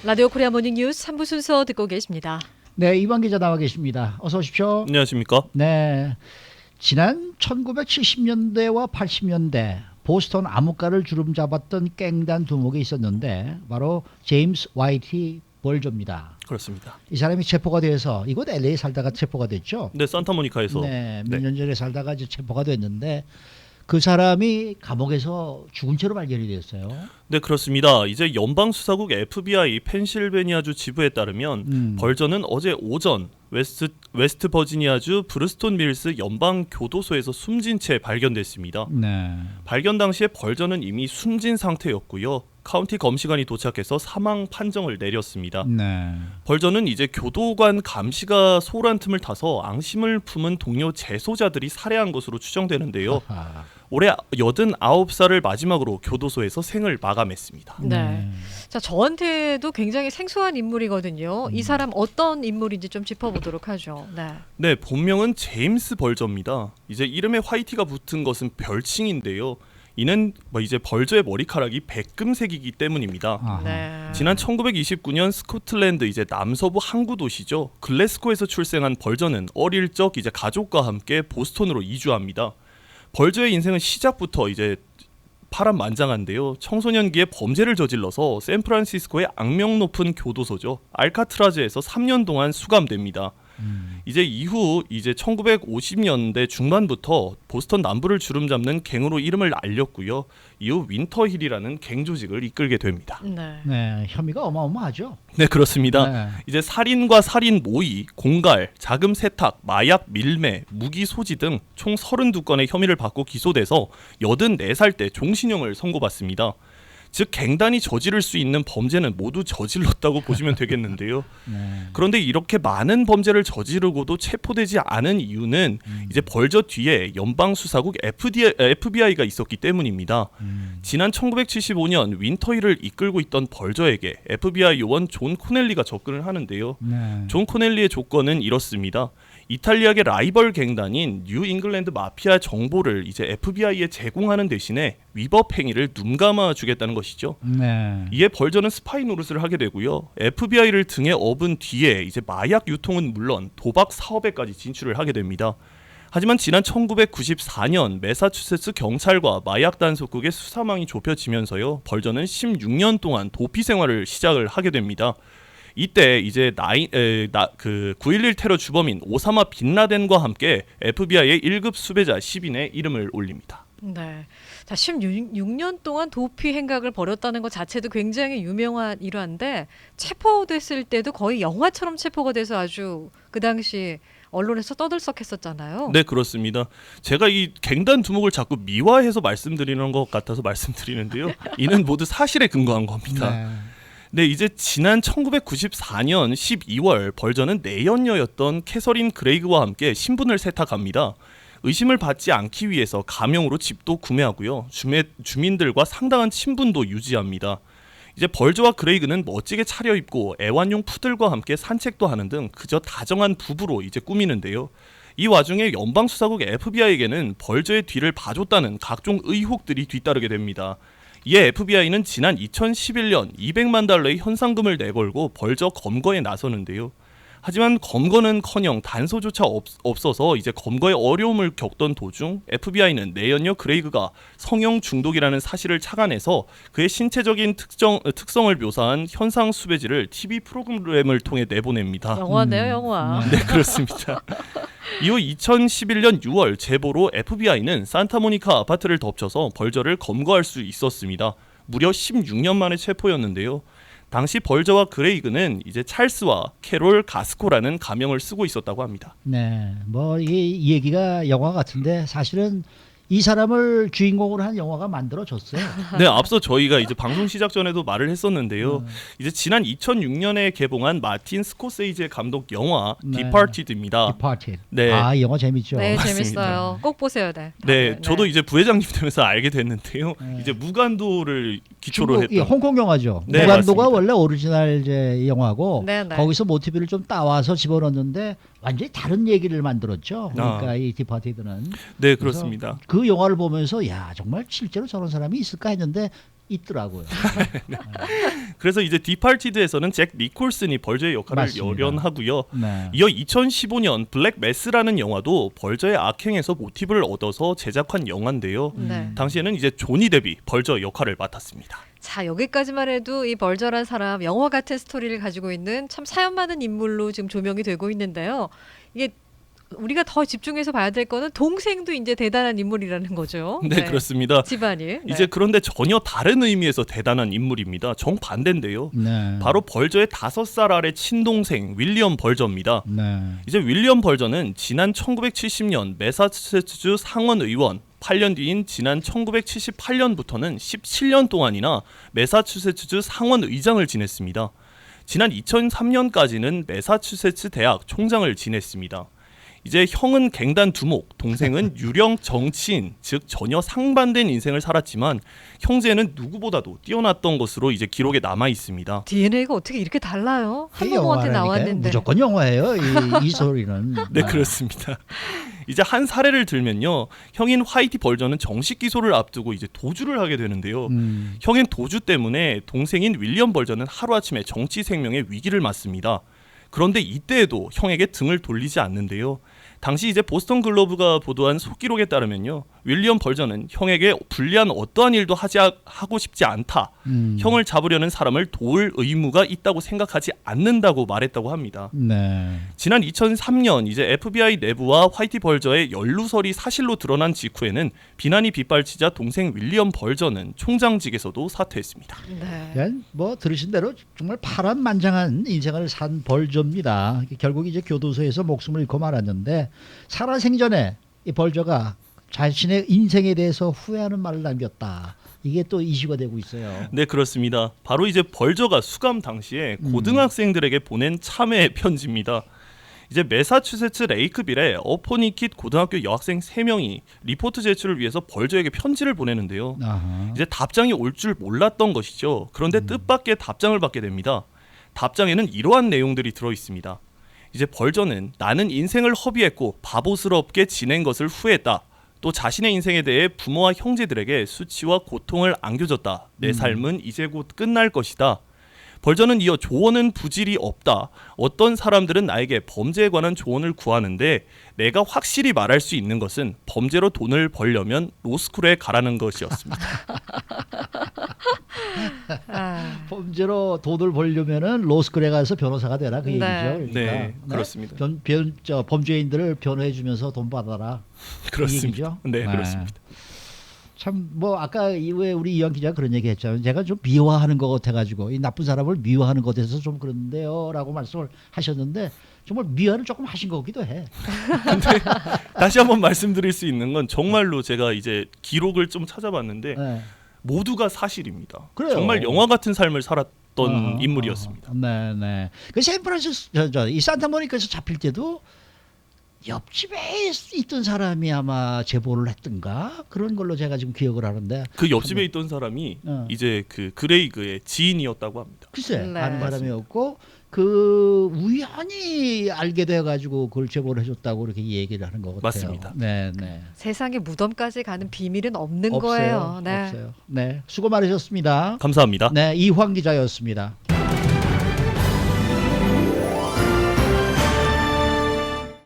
라디오 코리아 모닝 뉴스 3부 순서 듣고 계십니다. 네, 이van 기자 나와 계십니다. 어서 오십시오. 안녕하십니까? 네, 지난 1970년대와 80년대 보스턴 암흑가를 주름잡았던 깽단 두목이 있었는데 바로 제임스 와이티 벌저입니다. 그렇습니다. 이 사람이 체포가 돼서 이곳 LA 살다가 체포가 됐죠. 네, 산타모니카에서. 네, 몇 년 전에 살다가 이제 체포가 됐는데 그 사람이 감옥에서 죽은 채로 발견이 됐어요. 네, 그렇습니다. 이제 연방수사국 FBI 펜실베니아주 지부에 따르면 벌저는 어제 오전 웨스트 버지니아주 브루스톤 밀스 연방교도소에서 숨진 채 발견됐습니다. 네. 발견 당시에 벌저는 이미 숨진 상태였고요. 카운티 검시관이 도착해서 사망 판정을 내렸습니다. 네. 벌저는 이제 교도관 감시가 소홀한 틈을 타서 앙심을 품은 동료 재소자들이 살해한 것으로 추정되는데요. 아하. 올해 89살을 마지막으로 교도소에서 생을 마감했습니다. 네. 자, 저한테도 굉장히 생소한 인물이거든요. 이 사람 어떤 인물인지 좀 짚어보도록 하죠. 네. 네, 본명은 제임스 벌저입니다. 이제 이름에 화이티가 붙은 것은 별칭인데요. 이는 이제 벌저의 머리카락이 백금색이기 때문입니다. 아하. 네. 지난 1929년 스코틀랜드 이제 남서부 항구 도시죠. 글래스고에서 출생한 벌저는 어릴 적 이제 가족과 함께 보스턴으로 이주합니다. 벌저의 인생은 시작부터 이제 파란만장한데요. 청소년기에 범죄를 저질러서 샌프란시스코의 악명 높은 교도소죠. 알카트라즈에서 3년 동안 수감됩니다. 이제 이후 이제 1950년대 중반부터 보스턴 남부를 주름잡는 갱으로 이름을 알렸고요. 이후 윈터힐이라는 갱 조직을 이끌게 됩니다. 네. 네, 혐의가 어마어마하죠. 네, 그렇습니다. 네. 이제 살인과 살인 모의, 공갈, 자금 세탁, 마약 밀매, 무기 소지 등 총 32건의 혐의를 받고 기소돼서 84살 때 종신형을 선고받습니다. 즉 갱단이 저지를 수 있는 범죄는 모두 저질렀다고 보시면 되겠는데요. 네. 그런데 이렇게 많은 범죄를 저지르고도 체포되지 않은 이유는 이제 벌저 뒤에 연방수사국 FBI가 있었기 때문입니다. 지난 1975년 윈터힐을 이끌고 있던 벌저에게 FBI 요원 존 코넬리가 접근을 하는데요. 네. 존 코넬리의 조건은 이렇습니다. 이탈리아계 라이벌 갱단인 뉴 잉글랜드 마피아 정보를 이제 FBI에 제공하는 대신에 위법 행위를 눈감아 주겠다는 것이죠. 네. 이에 벌저는 스파이 노릇을 하게 되고요. FBI를 등에 업은 뒤에 이제 마약 유통은 물론 도박 사업에까지 진출을 하게 됩니다. 하지만 지난 1994년 매사추세츠 경찰과 마약 단속국의 수사망이 좁혀지면서요. 벌저는 16년 동안 도피 생활을 시작을 하게 됩니다. 이때 이제 9.11 테러 주범인 오사마 빈라덴과 함께 FBI의 1급 수배자 10인의 이름을 올립니다. 네. 자, 16년 동안 도피 행각을 벌였다는 것 자체도 굉장히 유명한 일화인데 체포됐을 때도 거의 영화처럼 체포가 돼서 아주 그 당시 언론에서 떠들썩했었잖아요. 네, 그렇습니다. 제가 이 갱단 두목을 자꾸 미화해서 말씀드리는 것 같아서 말씀드리는데요. 이는 모두 사실에 근거한 겁니다. 네. 네, 이제 지난 1994년 12월 벌저는 내연녀였던 캐서린 그레이그와 함께 신분을 세탁합니다. 의심을 받지 않기 위해서 가명으로 집도 구매하고요. 주민들과 상당한 친분도 유지합니다. 이제 벌저와 그레이그는 멋지게 차려입고 애완용 푸들과 함께 산책도 하는 등 그저 다정한 부부로 이제 꾸미는데요. 이 와중에 연방수사국 FBI에게는 벌저의 뒤를 봐줬다는 각종 의혹들이 뒤따르게 됩니다. 이에 FBI는 지난 2011년 200만 달러의 현상금을 내걸고 벌저 검거에 나서는데요. 하지만 검거는커녕 단서조차 없어서 이제 검거에 어려움을 겪던 도중 FBI는 내연녀 그레이그가 성형 중독이라는 사실을 착안해서 그의 신체적인 특성을 묘사한 현상 수배지를 TV 프로그램을 통해 내보냅니다. 영화네요, 영화. 네, 그렇습니다. 이후 2011년 6월 제보로 FBI는 산타모니카 아파트를 덮쳐서 벌저를 검거할 수 있었습니다. 무려 16년 만에 체포였는데요. 당시 벌저와 그레이그는 이제 찰스와 캐롤 가스코라는 가명을 쓰고 있었다고 합니다. 네, 뭐 이 얘기가 영화 같은데 사실은 이 사람을 주인공으로 한 영화가 만들어졌어요. 네, 앞서 저희가 이제 방송 시작 전에도 말을 했었는데요. 이제 지난 2006년에 개봉한 마틴 스코세이제 감독 영화 네. 디파티드입니다. 디파티드. 네. 아, 이 영화 재밌죠. 네, 맞습니다. 재밌어요. 꼭 보세요, 네. 네, 저도 이제 부회장님 되면서 알게 됐는데요. 네. 이제 무간도를 기초로 중국, 예, 했던 홍콩 영화죠. 네, 무간도가 맞습니다. 원래 오리지널 이제 영화고 네, 네. 거기서 모티브를 좀 따와서 집어넣었는데 완전히 다른 얘기를 만들었죠. 그러니까 이 디파티드는. 네, 그렇습니다. 그 영화를 보면서 야 정말 실제로 저런 사람이 있을까 했는데 있더라고요. 그래서 이제 디팔티드에서는 잭 니콜슨이 벌저의 역할을 맞습니다. 열연하고요. 네. 이어 2015년 블랙 메스라는 영화도 벌저의 악행에서 모티브를 얻어서 제작한 영화인데요. 네. 당시에는 이제 조니 뎁이 벌저 역할을 맡았습니다. 자, 여기까지만 해도 이 벌저란 사람 영화 같은 스토리를 가지고 있는 참 사연 많은 인물로 지금 조명이 되고 있는데요. 이게 우리가 더 집중해서 봐야 될 거는 동생도 이제 대단한 인물이라는 거죠. 네, 그렇습니다. 집안이. 네. 이제 그런데 전혀 다른 의미에서 대단한 인물입니다. 정반대인데요. 네. 바로 벌저의 5살 아래 친동생 윌리엄 벌저입니다. 네. 이제 윌리엄 벌저는 지난 1970년 매사추세츠주 상원 의원, 8년 뒤인 지난 1978년부터는 17년 동안이나 매사추세츠주 상원 의장을 지냈습니다. 지난 2003년까지는 매사추세츠 대학 총장을 지냈습니다. 이제 형은 갱단 두목, 동생은 유령 정치인, 즉 전혀 상반된 인생을 살았지만 형제는 누구보다도 뛰어났던 것으로 이제 기록에 남아 있습니다. DNA가 어떻게 이렇게 달라요? 한 이게 부모한테 영화라니까요. 나왔는데. 무조건 영화예요. 이 소리는. 네, 그렇습니다. 이제 한 사례를 들면요, 형인 화이티 벌저는 정식 기소를 앞두고 이제 도주를 하게 되는데요. 형인 도주 때문에 동생인 윌리엄 벌저는 하루아침에 정치 생명의 위기를 맞습니다. 그런데 이때에도 형에게 등을 돌리지 않는데요. 당시 이제 보스턴 글로브가 보도한 속기록에 따르면요, 윌리엄 벌저는 형에게 불리한 어떠한 일도 하고 싶지 않다. 형을 잡으려는 사람을 도울 의무가 있다고 생각하지 않는다고 말했다고 합니다. 네. 지난 2003년 이제 FBI 내부와 화이티 벌저의 연루설이 사실로 드러난 직후에는 비난이 빗발치자 동생 윌리엄 벌저는 총장직에서도 사퇴했습니다. 네. 그냥 뭐 들으신 대로 정말 파란만장한 인생을 산 벌저입니다. 결국 이제 교도소에서 목숨을 잃고 말았는데 살아생전에 이 벌저가 자신의 인생에 대해서 후회하는 말을 남겼다. 이게 또 이슈가 되고 있어요. 네, 그렇습니다. 바로 이제 벌저가 수감 당시에 고등학생들에게 보낸 참회 편지입니다. 이제 매사추세츠 레이크빌에 어포니킷 고등학교 여학생 3명이 리포트 제출을 위해서 벌저에게 편지를 보내는데요. 아하. 이제 답장이 올 줄 몰랐던 것이죠. 그런데 뜻밖의 답장을 받게 됩니다. 답장에는 이러한 내용들이 들어 있습니다. 이제 벌저는 나는 인생을 허비했고 바보스럽게 지낸 것을 후회했다. 또 자신의 인생에 대해 부모와 형제들에게 수치와 고통을 안겨줬다. 내 삶은 이제 곧 끝날 것이다. 벌저는 이어 조언은 부질이 없다. 어떤 사람들은 나에게 범죄에 관한 조언을 구하는데 내가 확실히 말할 수 있는 것은 범죄로 돈을 벌려면 로스쿨에 가라는 것이었습니다. 아, 범죄로 돈을 벌려면은 로스쿨에 가서 변호사가 되라 그 네. 얘기죠. 그러니까. 네, 그렇습니다. 범죄인들을 변호해 주면서 돈 받아라. 그렇습니다. 얘기죠? 네, 네. 그렇습니다. 참 뭐 아까 왜 우리 이현 기자 그런 얘기 했잖아요. 제가 좀 미화하는 것 같아가지고 이 나쁜 사람을 미화하는 것 같아서 좀 그런데요라고 말씀을 하셨는데 정말 미화를 조금 하신 것 같기도 해. 다시 한번 말씀드릴 수 있는 건 정말로 제가 이제 기록을 좀 찾아봤는데 네. 모두가 사실입니다. 그래요. 정말 영화 같은 삶을 살았던 아하, 인물이었습니다. 아하. 네. 그 샌프란시스코 이 산타모니카에서 잡힐 때도 옆집에 있던 사람이 아마 제보를 했던가 그런 걸로 제가 지금 기억을 하는데 그 옆집에 있던 사람이 이제 그 그레이그의 지인이었다고 합니다. 글쎄 네. 아는 사람이었고 그 우연히 알게 돼가지고 그걸 제보를 해줬다고 그렇게 얘기를 하는 것 같아요. 맞습니다. 네, 네. 세상에 무덤까지 가는 비밀은 없는 없어요. 거예요. 네. 없어요. 네, 수고 많으셨습니다. 감사합니다. 네, 이황 기자였습니다.